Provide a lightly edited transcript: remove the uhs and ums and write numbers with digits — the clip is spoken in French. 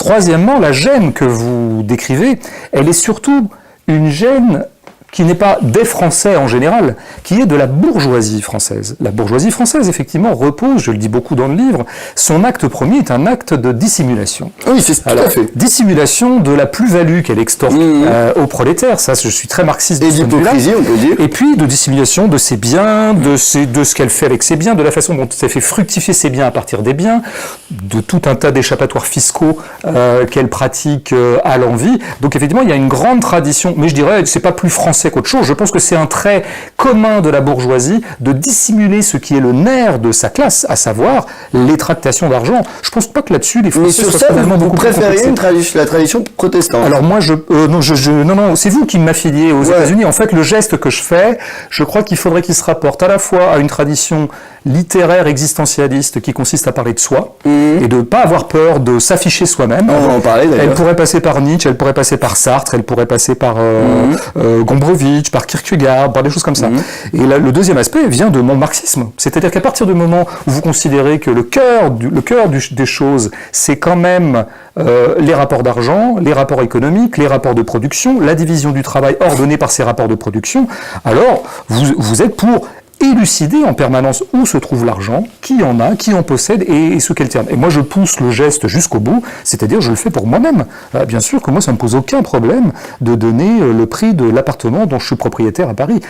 Troisièmement, la gêne que vous décrivez, elle est surtout une gêne qui n'est pas des Français en général, qui est de la bourgeoisie française. La bourgeoisie française, effectivement, repose, je le dis beaucoup dans le livre, son acte premier est un acte de dissimulation. Oui, c'est tout à fait. Dissimulation de la plus-value qu'elle extorque aux prolétaires, ça je suis très marxiste. Et d'hypocrisie, on peut dire. Et puis de dissimulation de ses biens, de ce qu'elle fait avec ses biens, de la façon dont elle fait fructifier ses biens à partir des biens, de tout un tas d'échappatoires fiscaux qu'elle pratique à l'envi. Donc effectivement, il y a une grande tradition, mais je dirais, c'est pas plus français qu'autre chose. Je pense que c'est un trait commun de la bourgeoisie de dissimuler ce qui est le nerf de sa classe, à savoir les tractations d'argent. Je pense pas que là-dessus les Français soient finalement beaucoup préférez la tradition protestante. Alors moi, non, c'est vous qui m'affiliez aux États-Unis. En fait, le geste que je fais, je crois qu'il faudrait qu'il se rapporte à la fois à une tradition littéraire existentialiste qui consiste à parler de soi et de ne pas avoir peur de s'afficher soi-même. On va en parler d'ailleurs. Elle pourrait passer par Nietzsche, elle pourrait passer par Sartre, elle pourrait passer par Gombrowicz, par Kierkegaard, par des choses comme ça. Et là, le deuxième aspect vient de mon marxisme. C'est-à-dire qu'à partir du moment où vous considérez que le cœur des choses, c'est quand même les rapports d'argent, les rapports économiques, les rapports de production, la division du travail ordonnée par ces rapports de production, alors vous êtes pour élucider en permanence où se trouve l'argent, qui en a, qui en possède et sous quel terme. Et moi, je pousse le geste jusqu'au bout, c'est-à-dire je le fais pour moi-même. Bien sûr que moi, ça ne me pose aucun problème de donner le prix de l'appartement dont je suis propriétaire à Paris.